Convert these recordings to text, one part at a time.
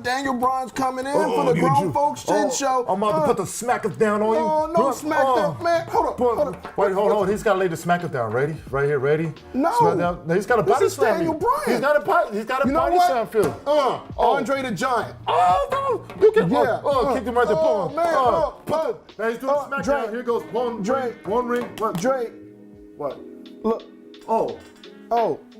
Daniel Bryan's coming in for the Grown Folks Chin Show. I'm about to put the smackers down on you. No smackdown, man. Hold on. Wait, hold on. He's got to lay the smackers down. Ready? Right here, ready? No. Smackdown. No, he's got a body slam. Daniel Bryan. He's got a body slam, Phil. Andre the Giant. Oh, no. You can, kick him right there. Oh, man. Now he's doing the smackdown. Here goes one ring. What? Drake. What? Look.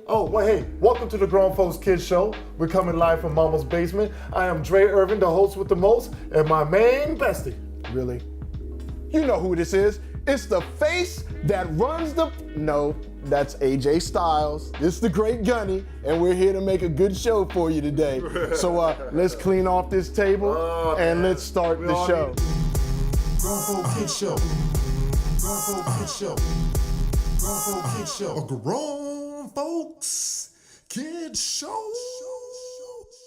Well, hey, welcome to the Grown Folks Kids Show. We're coming live from Mama's Basement. I am Dre Irvin, the host with the most, and my main bestie. Really? You know who this is. It's the face that runs the... No, that's AJ Styles. This is the Great Gunny, and we're here to make a good show for you today. So let's clean off this table, and let's start the show. Grown Folks Kids Show. Grown Folks Kids Show. Grown Folks Kids Show. A Grown Folks Kids Show.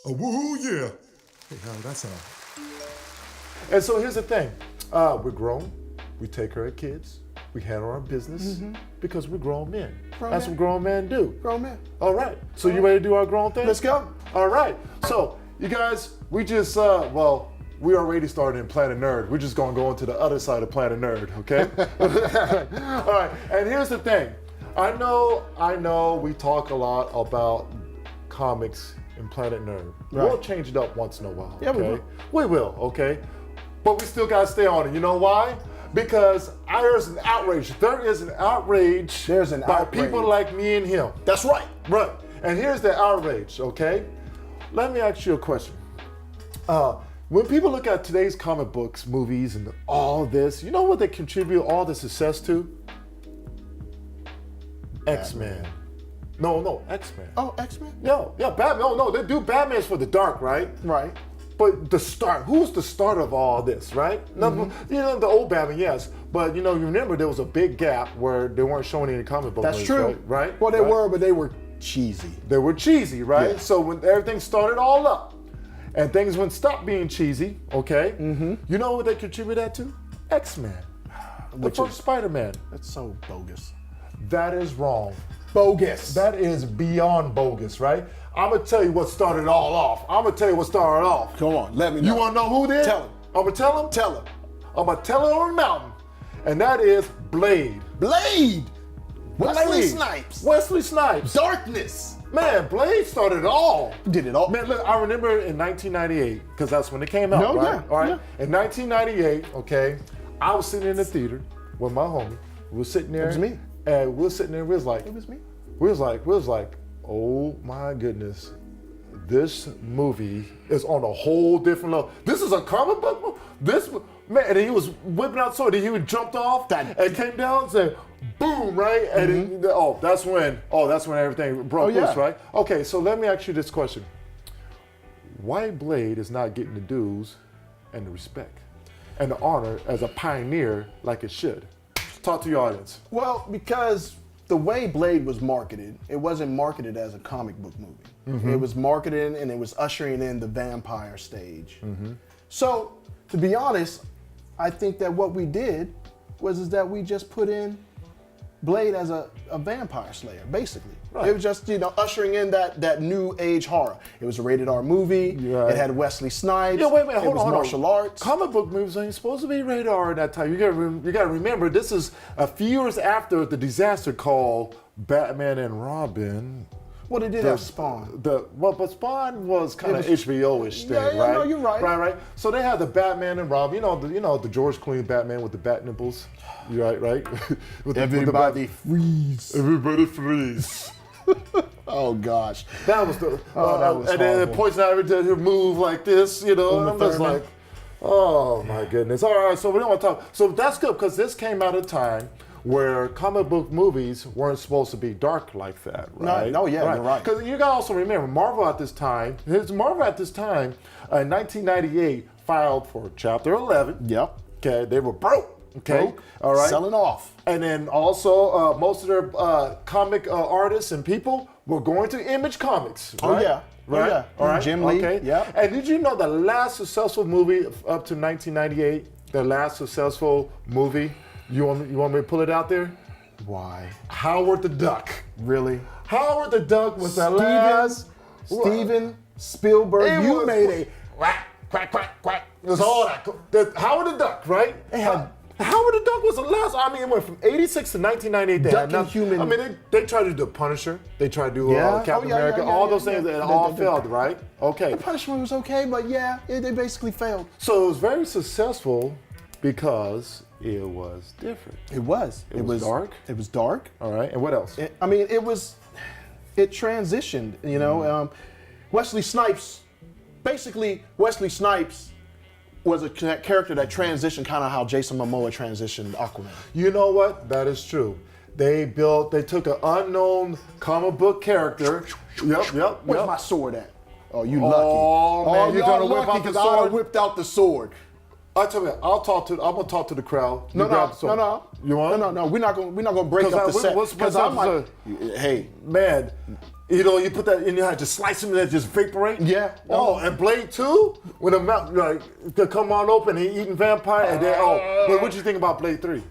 Oh, woo, yeah. Hey, how did that sound? And so here's the thing. We're grown. We take care of kids. We handle our business because we're grown men. That's what grown men do. Grown men. All right. So you ready to do our grown thing? Let's go. All right. So you guys, we just, we already started in Planet Nerd. We're just going to go into the other side of Planet Nerd, okay? All right. And here's the thing. I know we talk a lot about comics in Planet Nerd. Right. We'll change it up once in a while. Yeah, okay? we will. We will, okay? But we still gotta stay on it. You know why? Because there's an outrage. There's an outrage by people like me and him. That's right. Right. And here's the outrage, okay? Let me ask you a question. When people look at today's comic books, movies, and all this, you know what they contribute all the success to? X-Men. No, X-Men. Oh, X-Men? Yeah, Batman. No, they do Batman's for the dark, right? Right. But who's the start of all this, right? You know, the old Batman, yes. But, you remember there was a big gap where they weren't showing any comic book movies, true. Right? Well, they were, but they were cheesy. They were cheesy, right? Yeah. So when everything started all up and things wouldn't stop being cheesy, okay? You know what they contribute that to? X-Men. The first Spider-Man. That's so bogus. That is wrong. Bogus. That is beyond bogus, right? I'm gonna tell you what started it all off. Come on, let me know. You wanna know who did? Tell him. I'm gonna tell him? Tell him. I'm gonna tell him on the mountain. And that is Blade. Blade. Wesley Blade. Snipes. Wesley Snipes. Darkness. Man, Blade started it all. Did it all. Man, look, I remember in 1998, because that's when it came out, No, right? yeah, All right. yeah. In 1998, okay, I was sitting in the theater with my homie. We were sitting there. It was me. And we were sitting there, we was like, It was me. We was like, oh my goodness, this movie is on a whole different level. This is a comic book movie? Man, and he was whipping out sword, and he would jumped off and came down and said, boom, right? And that's when everything broke loose, right? Okay, so let me ask you this question. Why Blade is not getting the dues and the respect and the honor as a pioneer like it should? Talk to your audience. Well, because the way Blade was marketed, it wasn't marketed as a comic book movie. It was marketed and it was ushering in the vampire stage. So, to be honest, I think that what we did was that we just put in Blade as a vampire slayer, basically. Right. It was just, ushering in that new age horror. It was a rated R movie. Right. It had Wesley Snipes. Yeah, wait, hold on. It was martial arts. Comic book movies ain't supposed to be rated R at that time. You gotta remember, this is a few years after the disaster called Batman and Robin. Well, they did have Spawn. But Spawn was kind of HBO-ish thing, right? Yeah, no, you're right. Right. So they had the Batman and Robin. You know the George Clooney Batman with the bat nipples. You're right. Everybody freeze. Everybody freeze. Oh gosh, that was the. That was and then Poison Ivy did her move like this, and I'm just like, oh my goodness. All right, so we don't want to talk. So that's good because this came out at a time where comic book movies weren't supposed to be dark like that, right? No, yeah, you're right. Because you gotta also remember, Marvel at this time, in 1998, filed for Chapter 11. Yep. Okay, they were broke. Okay, all right. Selling off. And then also, most of their comic artists and people were going to Image Comics. Right? Oh yeah. Right. Oh, yeah. All right. Jim Lee. Okay. Yeah. And did you know the last successful movie up to 1998? The last successful movie. You want me to pull it out there? Why? Howard the Duck. Really? Howard the Duck was the last. Steven Spielberg. You made a quack, quack, quack. It was all that. Howard the Duck, right? Howard the Duck was the last. I mean, it went from '86 to 1998. They Duck had and nothing. human- I mean, they tried to do Punisher. They tried to do Yeah. Captain Oh, yeah, America. yeah, all yeah, those yeah, things yeah. that They- all they- failed, right? Okay. Punishment was okay, but yeah, they basically failed. So it was very successful because it was different. It was. It was dark? It was dark. All right. And what else? I mean, it transitioned, you know. Wesley Snipes, basically, Wesley Snipes was a character that transitioned kind of how Jason Momoa transitioned Aquaman. You know what? That is true. They took an unknown comic book character. Yep. Where's my sword at? Oh, you lucky. Oh, man, you're gonna whip out the because I sword? whipped out the sword. I tell you, I'm gonna talk to the crowd. You grab the sword. No. You want? No. We're not gonna break 'Cause up I- the set. what's Because up, I might. Hey, Man, you know, you put that in your hand, just slice him and just vaporate. Yeah. Oh, and Blade 2, when the mouth like they come on open, he eating vampire, and then but what you think about Blade 3?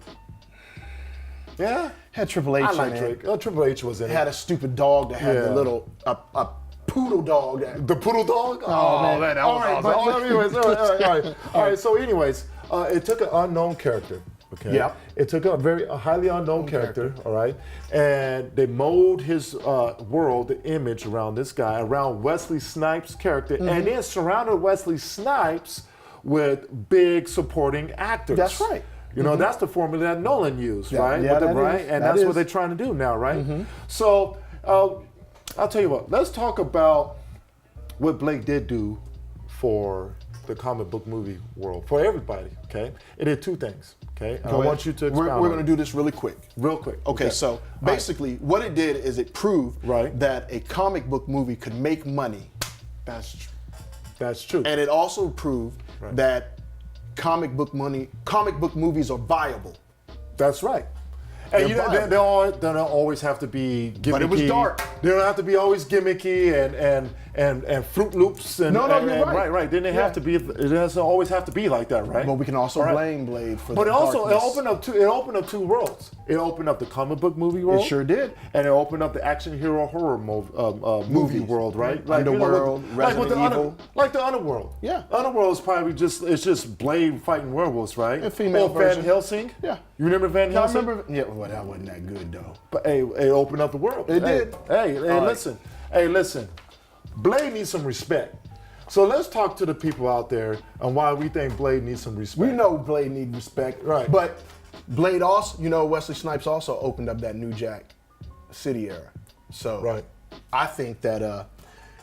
Yeah. had Triple H I like in Drake. it. Triple H was in Had it. a stupid dog that had Yeah. the little a poodle dog. That, The poodle dog? man. that All was right, awesome. but- All right. So anyways, it took an unknown character. Okay. Yeah. It took a highly unknown character. All right. And they mold his world, the image around this guy, around Wesley Snipes' character, Mm-hmm. and then surrounded Wesley Snipes with big supporting actors. That's right. You know, that's the formula that Nolan used, Yeah, right? yeah, With the, that right? is. And That that's what is. they're trying to do now, right? So I'll tell you what, let's talk about what Blake did do for the comic book movie world, for everybody, okay? It did two things, okay? And I want you to expound We're on going to it. do this really quick. Real quick. Okay, so basically, what it did is it proved Right. that a comic book movie could make money, That's true. and it also proved Right. that comic book movies are viable. That's right. And you know, viable. they don't always have to be gimmicky. But it was dark. They don't have to be always gimmicky and Fruit Loops and No, and, you're and- right. right. Then they Yeah. have to be. It doesn't always have to be like that, right? But we can also All right. blame Blade for But the it also darkness. it opened up two worlds. It opened up the comic book movie world. It sure did. And it opened up the action hero horror movie Movies. world, right? Underworld, Resident Evil. Like the Underworld. Yeah. Underworld is probably just Blade fighting werewolves, right? A female or Van version. Helsing. Yeah. You remember Van Yeah, I Helsing? remember. Yeah, well, that wasn't that good though. But hey, it opened up the world. It Hey, did. Hey, All right. listen. Hey, listen. Blade needs some respect. So let's talk to the people out there on why we think Blade needs some respect. We know Blade needs respect, Right. But Blade also, Wesley Snipes also opened up that New Jack City era. So Right. I think that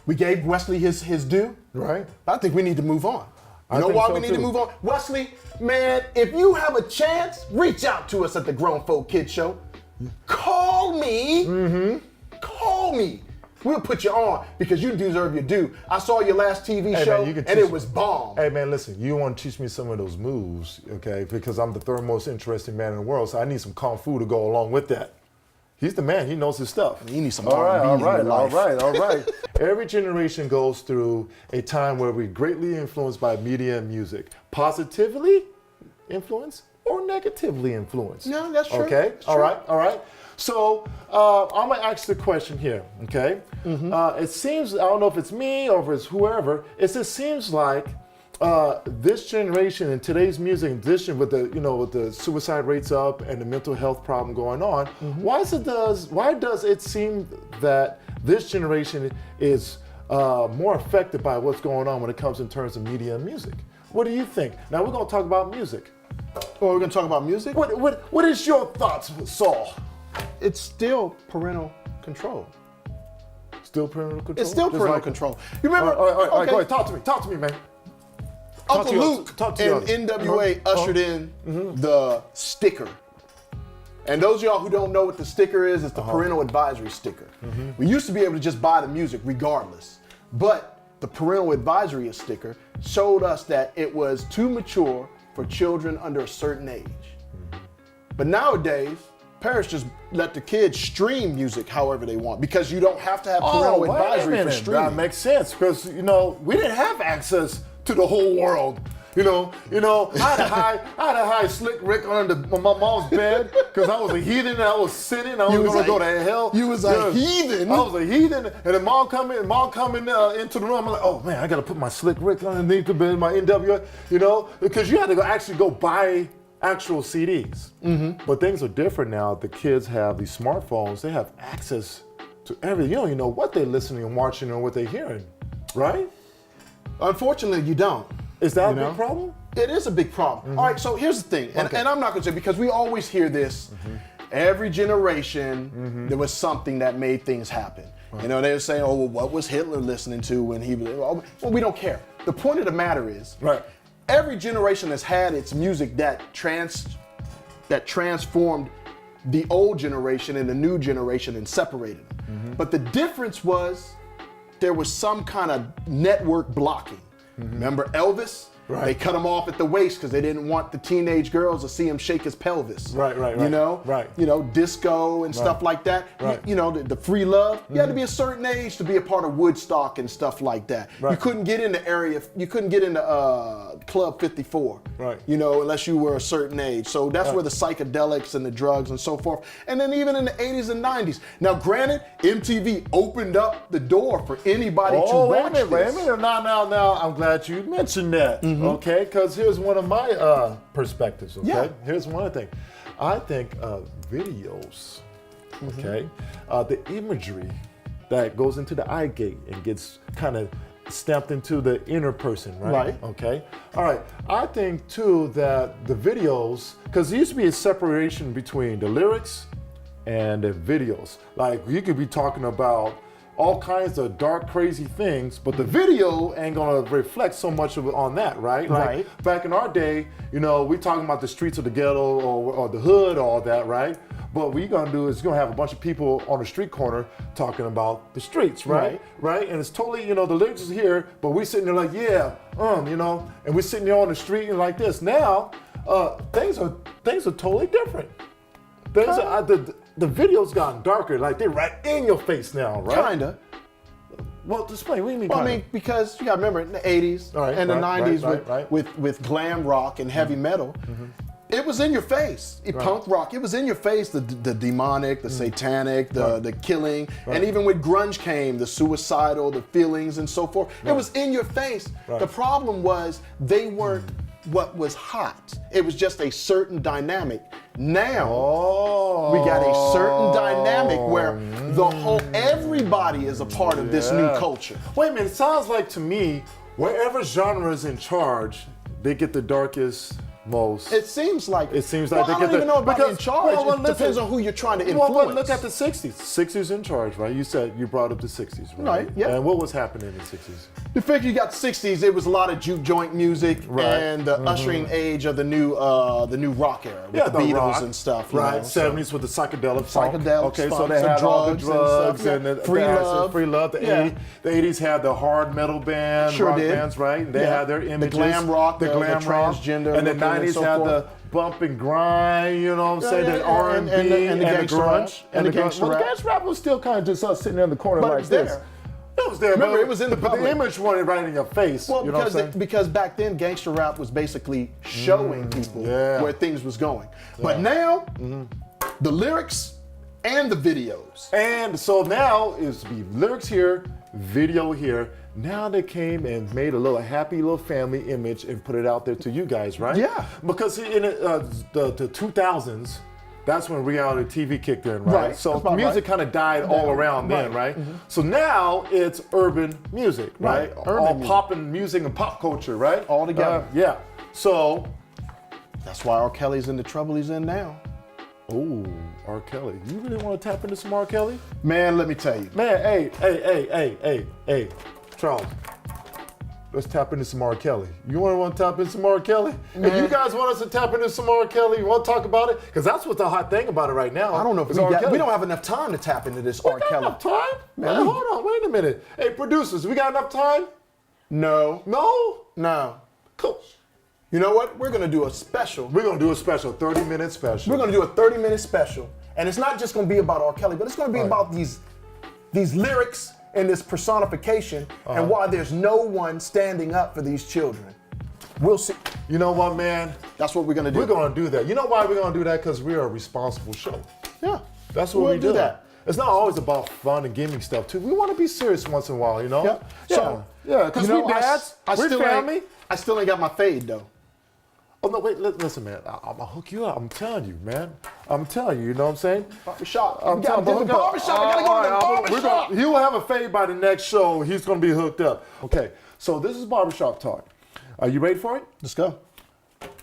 we gave Wesley his due. Right. I think we need to move on. You I know think why so, we need to too. move on? Wesley, man, if you have a chance, reach out to us at the Grown Folk Kid Show. Call me. Call me. We'll put you on because you deserve your due. I saw your last TV Hey, show man, you can and teach- it was bomb. Hey man, listen, you want to teach me some of those moves, okay? Because I'm the third most interesting man in the world, so I need some kung fu to go along with that. He's the man, he knows his stuff. You need some all right, R&B all in right, your all life. right, all right. Every generation goes through a time where we're greatly influenced by media and music. Positively influenced or negatively influenced. No, that's true. Okay, That's all true. right, all right. So I'm gonna ask the question here, okay? Mm-hmm. It seems, I don't know if it's me or if it's whoever, it just seems like this generation and today's music, in addition with the suicide rates up and the mental health problem going on, Mm-hmm. why does it seem that this generation is more affected by what's going on when it comes in terms of media and music? What do you think? Now we're gonna talk about music. Well, we're gonna talk about music. What is your thoughts, Saul? It's still parental control. Still parental control? It's still Just parental like- control. You remember? All right, okay, go ahead. Talk to me, man. Uncle to you- Luke talk to you. and NWA ushered in the sticker. And those of y'all who don't know what the sticker is, it's the parental advisory sticker. We used to be able to just buy the music regardless. But the parental advisory sticker showed us that it was too mature for children under a certain age. But nowadays, parents just let the kids stream music however they want because you don't have to have parental advisory for streaming. That makes sense because we didn't have access to the whole world. I had a high Slick Rick under my mom's bed because I was a heathen and I was sinning. I was going to go to hell. You was a heathen. I was a heathen, and then mom coming into the room. I'm like, oh man, I got to put my Slick Rick underneath the bed, my NWA, because you had to actually go buy actual CDs. But things are different now. The kids have these smartphones. They have access to everything. You don't even know what they're listening and watching or what they're hearing, right? Unfortunately, you don't. Is that a big problem? It is a big problem. All right, so here's the thing, and I'm not going to say, because we always hear this, every generation, there was something that made things happen. They were saying, oh, well, what was Hitler listening to when he was, well, we don't care. The point of the matter is, every generation has had its music that transformed the old generation and the new generation and separated them. But the difference was there was some kind of network blocking. Remember Elvis? They cut him off at the waist because they didn't want the teenage girls to see him shake his pelvis. Right. Disco and stuff like that. The free love. You had to be a certain age to be a part of Woodstock and stuff like that. You couldn't get into Club 54. Unless you were a certain age. So that's where the psychedelics and the drugs and so forth. And then even in the 80s and 90s. Now, granted, MTV opened up the door for anybody to watch this. Wait a minute. Now, I'm glad you mentioned that. Okay, because here's one of my perspectives. Okay, here's one of the things. I think videos. Okay, the imagery that goes into the eye gate and gets kind of stamped into the inner person, right? Okay. All right. I think too that the videos, because there used to be a separation between the lyrics and the videos. Like you could be talking about all kinds of dark, crazy things, but the video ain't gonna reflect so much of it on that, right? Like back in our day, we talking about the streets of the ghetto or the hood, all that, right? But what you're gonna do is you're gonna have a bunch of people on the street corner talking about the streets, right? And it's totally, the lyrics is here, but we sitting there like, and we're sitting there on the street and like this. Now, things are totally different. The video's gotten darker, like they're right in your face now, right? Kinda. Well, explain. What do you mean? Well, I mean, because you got to remember in the 80s and the 90s with glam rock and heavy metal, it was in your face. Punk rock, it was in your face. The demonic, the satanic, the killing, and even when grunge came, the suicidal, the feelings, and so forth. It was in your face. The problem was they weren't what was hot. It was just a certain dynamic. Now we got a certain dynamic where everybody is a part of this new culture. Wait a minute, it sounds like to me, wherever genre is in charge, they get the darkest, most. It seems like they I get don't even know about in charge. It depends on who you're trying to influence. Well, look at the 60s. 60s in charge, right? You brought up the 60s, right? And what was happening in the 60s? The fact you got 60s, it was a lot of juke joint music and the ushering age of the new rock era with the Beatles rock, and stuff. 70s with the psychedelic funk. Okay, so they had all the drugs and the free love. The 80s had the hard metal band, rock bands, right? And they had their images. The glam rock, the transgender. And the 90s had the bump and grind, you know what I'm saying? The R&B and the grunge. And the gangster rap. The gangster rap was still kind of just us sitting in the corner like this. It was there. Remember, it was in the public. But the image wanted right in your face. Well, you know what I'm saying? because back then, gangster rap was basically showing people where things was going. But now, the lyrics and the videos. And so now it's be lyrics here, video here. Now they came and made a little happy little family image and put it out there to you guys, right? Yeah. Because in the 2000s, that's when reality TV kicked in, right? So music kind of died all around then, right? So now it's urban music, right? All poppin' music and pop culture, right? All together. So that's why R. Kelly's in the trouble he's in now. Oh, R. Kelly. You really want to tap into some R. Kelly? Man, let me tell you. Man, hey, Charles. Let's tap into some R. Kelly. You want to tap into some R. Kelly? If you guys want us to tap into some R. Kelly, you want to talk about it? Because that's what's the hot thing about it right now. I don't know if we don't have enough time to tap into this R. Kelly. Enough time? Man, hold on, wait a minute. Hey, producers, we got enough time? No. No? Cool. You know what? We're going to do a special. We're going to do a special, 30-minute special. We're going to do a 30-minute special. And it's not just going to be about R. Kelly, but it's going to be about these lyrics and this personification and why there's no one standing up for these children. We'll see. You know what, man? That's what we're gonna do. We're gonna do that. You know why we're gonna do that? Because we're a responsible show. Yeah. That's what We'll we do that. It's not always about fun and gimmick stuff too. We want to be serious once in a while, you know? Yeah. So, yeah, because you know, we dads, we're still family. I still ain't got my fade though. Oh no, wait, listen, man. I'm gonna hook you up. I'm telling you, man. I'm telling you. You know what I'm saying? Barbershop. I'm We gotta telling get the you, barbershop. I gotta go to the barbershop. He will have a fade by the next show. He's gonna be hooked up. Okay, so this is barbershop talk. Are you ready for it? Let's go.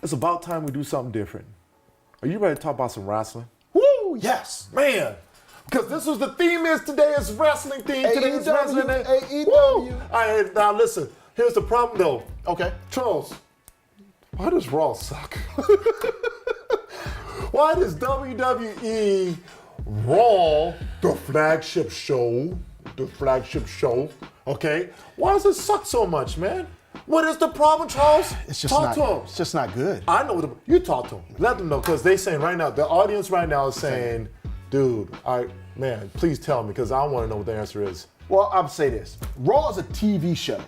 It's about time we do something different. Are you ready to talk about some wrestling? Woo! Yes. Man, because this was the theme is today is wrestling theme. Today is wrestling. AEW. Woo! All right, now listen. Here's the problem though. Okay. Charles, why does Raw suck? Why does WWE Raw, the flagship show, okay? Why does it suck so much, man? What is the problem, Charles? It's just talk not. to him. It's just not good. I know you talk to them. Let them know because they saying right now. The audience right now is saying, "Dude, man, please tell me because I want to know what the answer is." Well, I'll say this: Raw is a TV show.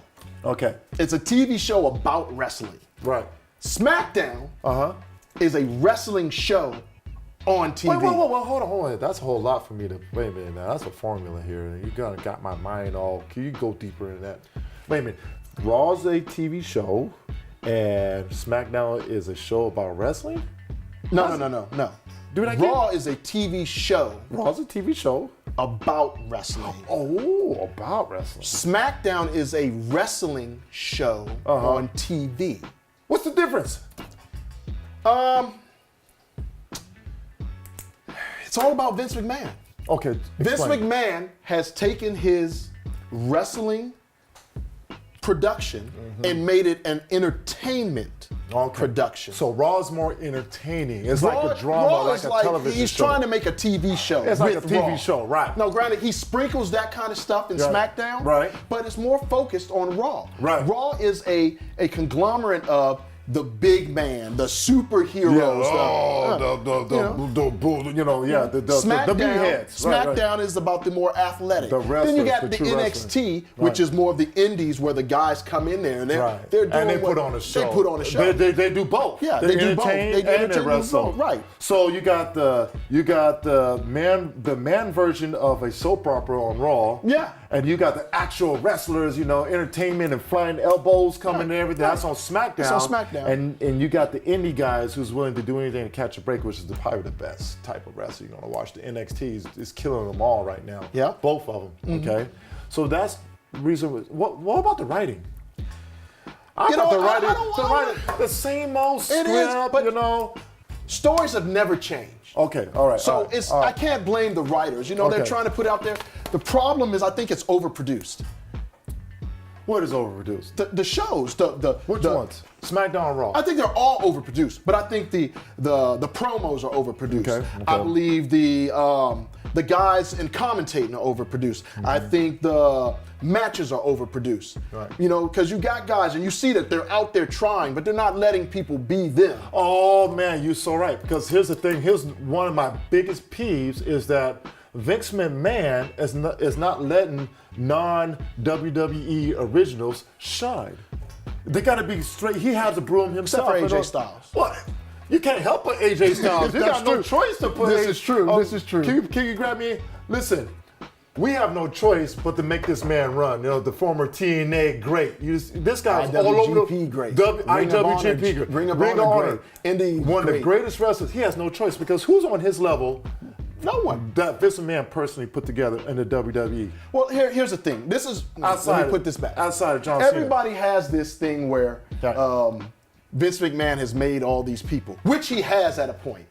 Okay. It's a TV show about wrestling. Right. SmackDown Uh huh. is a wrestling show on TV. Wait, hold on. That's a whole lot for me to. Wait a minute now. That's a formula here. You got my mind all. Can you go deeper in that? Wait a minute. Raw's a TV show, and SmackDown is a show about wrestling. No. Do it again. Raw is a TV show Raw's a TV show. about wrestling. Oh, about wrestling. SmackDown is a wrestling show on TV. What's the difference? It's all about Vince McMahon. Okay. Vince explain. McMahon has taken his wrestling production and made it an entertainment production. So Raw's more entertaining. It's like a drama, Raw like is a television he's show. trying to make a TV show. It's like a with TV Raw. show, right? Now, granted, he sprinkles that kind of stuff in Yeah. SmackDown, Right. But it's more focused on Raw. Right. Raw is a conglomerate of the big man, the superheroes. the SmackDown, meatheads. SmackDown is about the more athletic. The then you wrestlers, got the the true NXT, wrestlers. which Right. is more of the indies where the guys come in there and Right. they're doing and they what- put on a show. They put on a show. They do both. Yeah, they they do both. entertain They and they entertain wrestle. both, right. So you got the man version of a soap opera on Raw. Yeah. And you got the actual wrestlers, entertainment and flying elbows coming and everything. That's on SmackDown. It's on SmackDown. And you got the indie guys who's willing to do anything to catch a break, which is probably the best type of wrestler you're gonna watch. The NXT is killing them all right now. Yeah. Both of them. Okay. So that's the reason. What about the writing? I thought the writing, the same old script, but stories have never changed. Okay, all right. So all right, it's all right. I can't blame the writers. They're Okay. trying to put out there. The problem is I think it's overproduced. What is overproduced? The shows, Which ones? SmackDown, Raw. I think they're all overproduced, but I think the promos are overproduced. Okay. I believe the guys in commentating are overproduced. I think the matches are overproduced. Right. Because you got guys and you see that they're out there trying, but they're not letting people be them. Oh man, you're so right. Because here's the thing. Here's one of my biggest peeves is that Vince McMahon is not letting non-WWE originals shine. They got to be straight. He has to broom himself. Except for AJ Styles. What? You can't help but AJ Styles. You That's got no true. choice to put. This is true. This is true. Can you grab me? Listen. We have no choice but to make this man run. The former TNA great. This guy's all over the IWGP great. IWGP great. Ring of Honor great. Indie One of the great. greatest wrestlers. He has no choice because who's on his level? No one. That Vince McMahon personally put together in the WWE. Well, here's the thing. This is let me put this back. Outside of John Cena. Everybody has this thing where Right. Vince McMahon has made all these people, which he has at a point.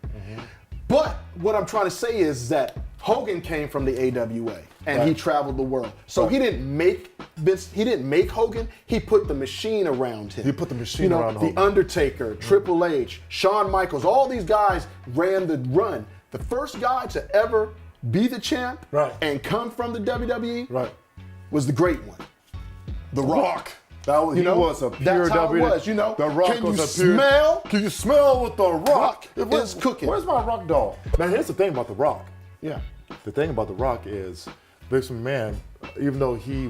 But what I'm trying to say is that Hogan came from the AWA and he Right. traveled the world. So he didn't make Vince. He didn't make Hogan. He put the machine around him. He put the machine around The Hogan. Undertaker, Triple H, Shawn Michaels. All these guys ran the run. The first guy to ever be the champ Right. and come from the WWE Right. was the great one, The Rock. That was, he was a pure That's how WWE. it was, The Rock Can was you a pure. smell? Can you smell what the Rock is cooking? Where's my Rock doll? Now here's the thing about the Rock. Yeah. The thing about the Rock is Vince McMahon even though he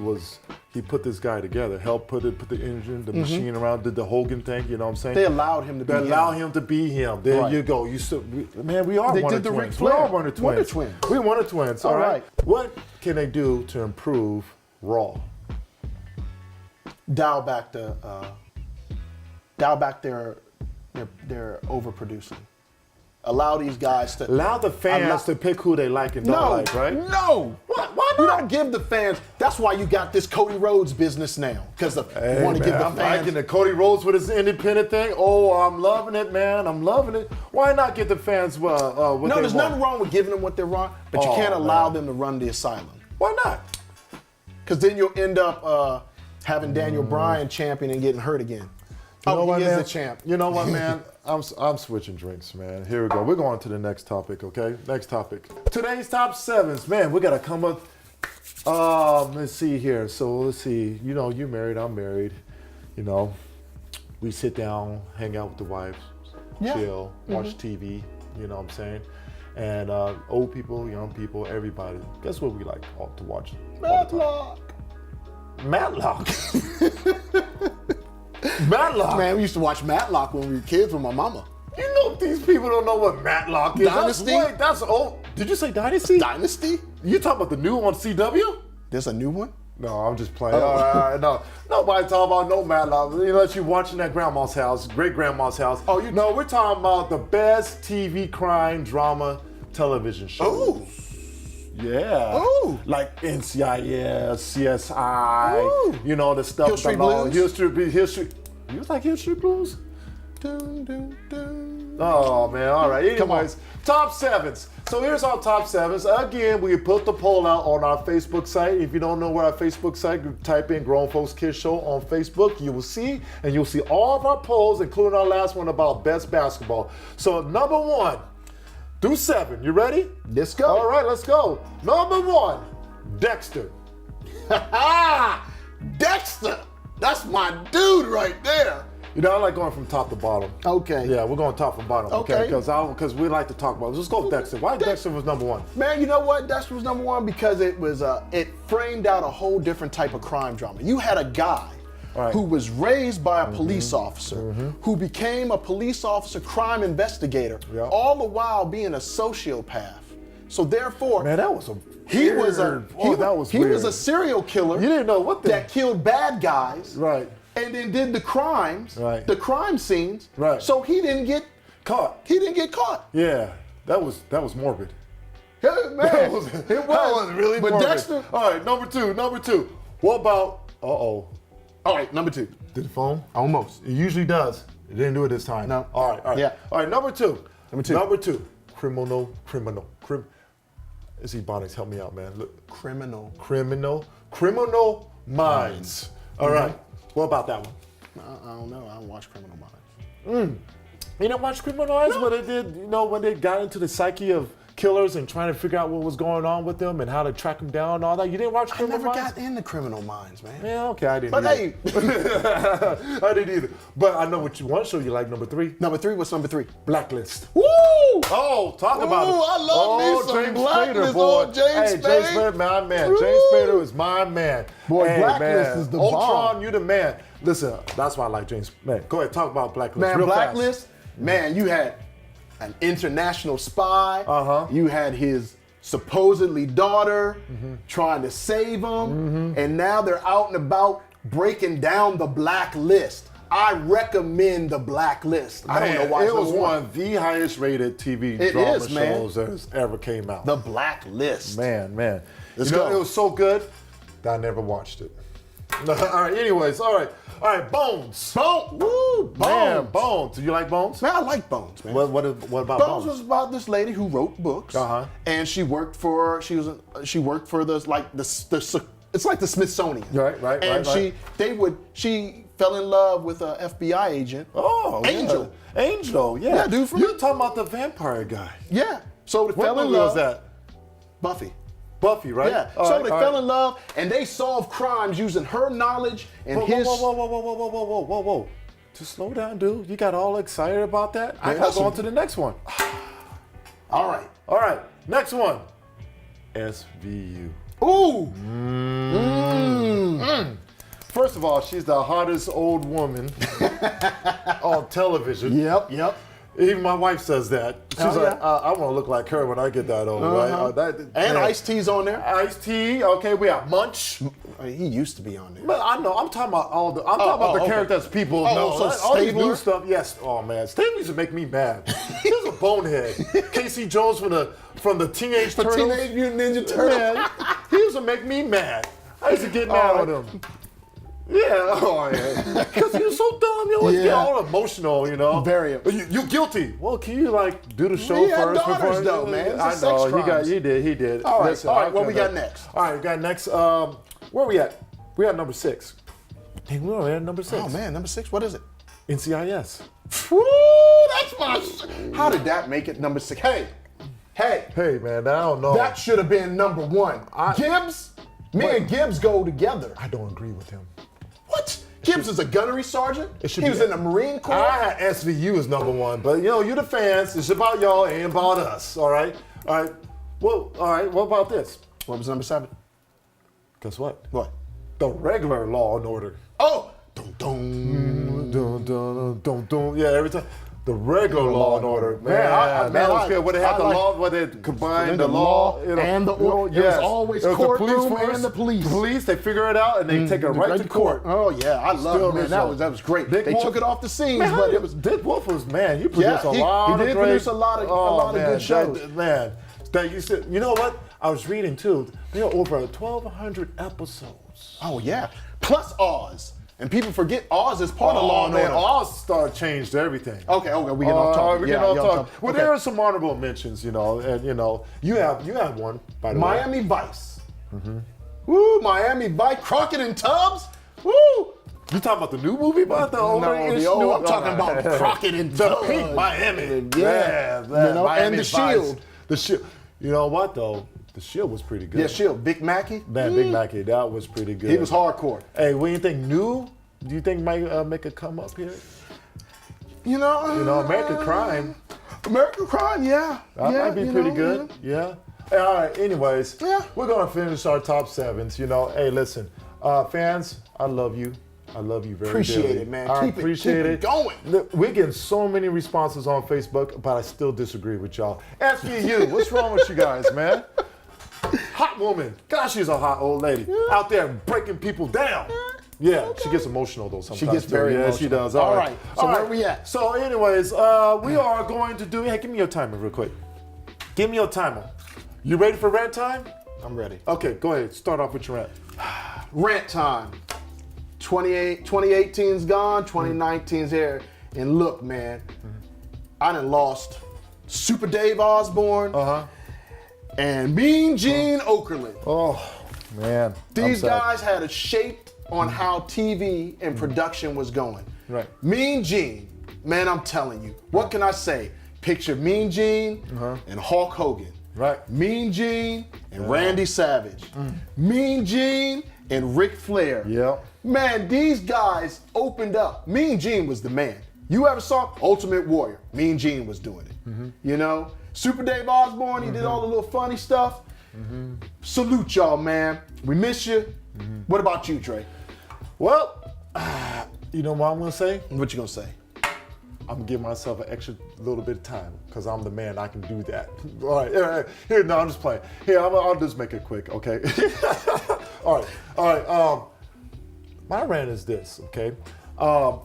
put this guy together, helped put the engine, the machine around, did the Hogan thing. You know what I'm saying? They allowed him to be They allow him. him to be him. There Right. you go. Man, we are They Wonder did the Ric Twins. We Flair. are Wonder Twins. Wonder Twins. We Wonder Twins. All All right. right. What can they do to improve Raw? Dial back their overproducing. Allow these guys to Allow the fans to pick who they like and don't like, right? No. Why You not? don't give the fans. That's why you got this Cody Rhodes business now, because you Hey, want to give man, the I'm fans. liking the Cody Rhodes with his independent thing. Oh, I'm loving it, man. I'm loving it. Why not give the fans what No, they there's want? nothing wrong with giving them what they want, but you Oh, can't allow man. them to run the asylum, Why not? because then you'll end up having Daniel Bryan champion and getting hurt again. You know what, he is man? the champ. You know what, man? I'm switching drinks, man. Here we go. We're going to the next topic, okay? Next topic. Today's top sevens, man. We gotta come up. Let's see here. So let's see. You know, you married. I'm married. You know, we sit down, hang out with the wives, Yeah. chill, watch TV. You know what I'm saying? And old people, young people, everybody. Guess what we like to watch? all the time? Matlock. Matlock. Man, we used to watch Matlock when we were kids with my mama. You know these people don't know what Matlock is. Dynasty? That's old. Did you say Dynasty? Dynasty? You talking about the new on CW? There's a new one? No, I'm just playing. All right, no. Nobody talking about no Matlock. Unless you're watching at grandma's house, great grandma's house. Oh, you No, we're talking about the best TV crime drama television shows. Ooh. Yeah. Ooh. Like NCIS, CSI, Ooh. you know, the stuff. Hill Street along- Blues? History. You like Hill Street Blues? Dun, dun, dun. Oh man, all right. Come on. Anyways, top sevens. So here's our top sevens. Again, we put the poll out on our Facebook site. If you don't know where our Facebook site, type in Grown Folks Kids Show on Facebook. You will see, and you'll see all of our polls, including our last one about best basketball. So number 1 through 7. You ready? Let's go. All right, let's go. Number 1, Dexter. Dexter! That's my dude right there. You know, I like going from top to bottom. Okay. Yeah, we're going top and bottom. Okay. Because we like to talk about it. Let's go with Dexter. Why Dexter was number 1? Man, you know what? Dexter was number 1 because it was it framed out a whole different type of crime drama. You had a guy Right. who was raised by a police officer, who became a police officer, crime investigator, Yeah. all the while being a sociopath. So therefore, Man, that was a he was weird. a serial killer. You didn't know what the that killed bad guys, Right. and then did the crimes, Right. the crime scenes. Right. So he didn't get caught. caught. Yeah, that was morbid. Yeah, man, That was really But morbid. Dexter. All right, number two. What about? All right, number 2. Did the phone? Almost. It usually does. It didn't do it this time. No. All right. Yeah. All right, number two. Number two. Criminal. See, Bonnie's help me out, man. Look, Criminal. Criminal Minds. All right. What about that one? I don't know. I don't watch Criminal Minds. You didn't watch Criminal Minds when they did, when they got into the psyche of killers and trying to figure out what was going on with them and how to track them down and all that? You didn't watch I Criminal never Minds? got into Criminal Minds, man. Yeah, okay, I didn't But either. hey, I didn't either. But I know what one show you like, number 3. number 3. What's number 3? Blacklist. Woo! Oh, talk about it. Ooh, I love me some James Blacklist, Spader, boy. old James Hey, James Spader. Spader, my man. Woo! James Spader is my man. Boy, hey, Blacklist man. is the Ultron, bomb. you the man. Listen, that's why I like James. Man, go ahead, talk about Blacklist Man, real Blacklist, fast. man, you had an international spy. Uh-huh. You had his supposedly daughter trying to save him. And now they're out and about breaking down the Blacklist. I recommend the Blacklist. I don't know why it it's was number one of the highest rated TV It drama is, man. shows that has ever came out. The Blacklist. Man. Let's You know, go. it was so good that I never watched it. All right, anyways, all right, Bones. Bones. Woo, Man, Bones. Bones. Do you like Bones? Man, I like Bones, man. What about Bones was about this lady who wrote books, and she worked for it's like the Smithsonian, Right, And she fell in love with an FBI agent. Oh, Angel. Yeah. Angel, yeah. Yeah, dude, for You're me. talking about the vampire guy. Yeah, so they What fell in movie love. was that? Buffy. Buffy, right? Yeah, All so right, they all fell right. in love, and they solved crimes using her knowledge and Whoa, his. whoa. Just slow down, dude. You got all excited about that? I Man, gotta that's go a- on to the next one. All right. All right, next one. SVU. Ooh. First of all, she's the hottest old woman on television. Yep. Even my wife says that. She's Oh, like, yeah. I want to look like her when I get that old, right? And Ice-T's on there. Ice-T, okay, we have Munch. He used to be on there. But I know, I'm talking about the okay. characters people know. so All these new Stabler? stuff, yes. Oh man, Stabler used to make me mad. He was a bonehead. Casey Jones from the Teenage Turtles. Teenage Mutant Ninja Turtles. Man, he used to make me mad. I used to get mad with him. Yeah, because he was so dumb. You always get all emotional, you know. Very. You guilty. Well, can you like do the show He had first? daughters, though, man. It's a I sex know. crimes. He did. All right. Listen, All right. What okay, we got next? All right, we got next. Where are we at? We're at number 6. Hey, we're at number 6. Oh man, number 6. What is it? NCIS. Woo, that's my. How did that make it number 6? Hey. Hey, man, I don't know. That should have been number 1. Gibbs. Me and Gibbs go together. I don't agree with him. What? Gibbs is a gunnery sergeant. should He be- was in the Marine Corps. I had SVU as number 1, but you know, you're the fans. It's about y'all, it ain't about us. All right. Well, all right. What about this? What was number 7? Guess what? What? The regular Law and Order. Oh. Dun, dun. Dun, dun, dun, dun. Yeah, every time. The regular Law and Order. Man, I that was like- good. Where they had I the like- law, where they combined The the law, law and the order. It was always courtroom and the police. Police, they figure it out and they take it right to court. Oh yeah, I love Still it, man. result. That was great. Dick They Wolf- took it off the scenes, Man, but it was Dick Wolf was, man, he yeah. produced a lot He of did great, produce a lot of good shows. Man, that you said, you know what? I was reading too. There are over 1,200 episodes. Oh yeah, plus Oz, and people forget Oz is part of Law and man, Order. All-Star changed everything. Okay, we get off topic. We Yeah, get off yeah, topic. Well, okay. there are some honorable mentions, you know, and you know, you have one by the way. Miami Vice. Woo, Miami Vice. Crockett and Tubbs. Woo. You talking about the new movie about the older No, the old, I'm talking about Crockett and the Tubbs. Pink Miami. Yeah, you know, Miami and the Vice. Shield. The Shield. You know what though? The Shield was pretty good. Yeah, Shield. Big Mackey. Man, Big Mackey, that was pretty good. He was hardcore. Hey, what do you think? New? Do you think might make a come up here? You know, American Crime. American Crime, yeah. That yeah, might be you pretty know, good. Yeah. Hey, all right. Anyways, Yeah. we're gonna finish our top 7s. You know, hey, listen, fans, I love you. I love you very Appreciate dearly. it, man. I Keep appreciate it going. Look, we're getting so many responses on Facebook, but I still disagree with y'all. SVU, what's wrong with you guys, man? Hot woman. Gosh, she's a hot old lady out there breaking people down. Yeah, she gets emotional though sometimes. She gets very yeah, emotional. she does. All right. So where we at? So anyways, we are going to do, hey, give me your timer real quick. Give me your timer. You ready for rant time? I'm ready. Okay, go ahead. Start off with your rant. Rant time. 2018's gone, 2019's here. And look, man, I done lost Super Dave Osborne and Mean Gene Okerlund. Oh, man. These guys had a shape on how TV and production was going. Right. Mean Gene, man, I'm telling you. What can I say? Picture Mean Gene and Hulk Hogan. Right. Mean Gene and Randy Savage. Mean Gene and Ric Flair. Yep. Man, these guys opened up. Mean Gene was the man. You ever saw Ultimate Warrior? Mean Gene was doing it. You know? Super Dave Osborne, he did all the little funny stuff. Salute y'all, man. We miss you. What about you, Dre? Well, you know what I'm going to say? What you gonna say? I'm gonna give myself an extra little bit of time because I'm the man. I can do that. All right, here. No, I'm just playing. Here, I'll just make it quick. Okay. all right. My rant is this. Okay.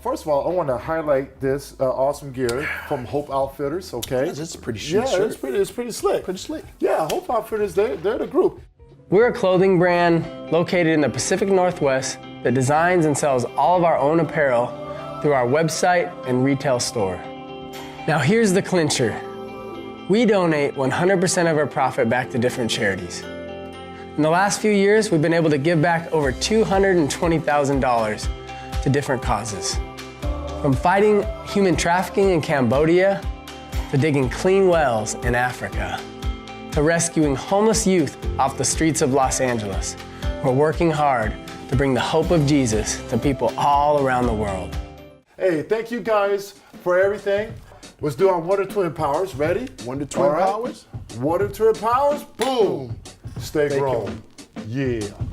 First of all, I want to highlight this awesome gear from Hope Outfitters. Okay. It's a pretty chic Yeah, shirt. it's pretty slick. Pretty slick. Yeah, Hope Outfitters. They're the group. We're a clothing brand located in the Pacific Northwest that designs and sells all of our own apparel through our website and retail store. Now here's the clincher. We donate 100% of our profit back to different charities. In the last few years, we've been able to give back over $220,000 to different causes. From fighting human trafficking in Cambodia, to digging clean wells in Africa, to rescuing homeless youth off the streets of Los Angeles. We're working hard to bring the hope of Jesus to people all around the world. Hey, thank you guys for everything. Let's do our Wonder Twin Powers. Ready? Wonder Twin All right. Powers? Wonder Twin Powers. Boom. Stay grown. Yeah.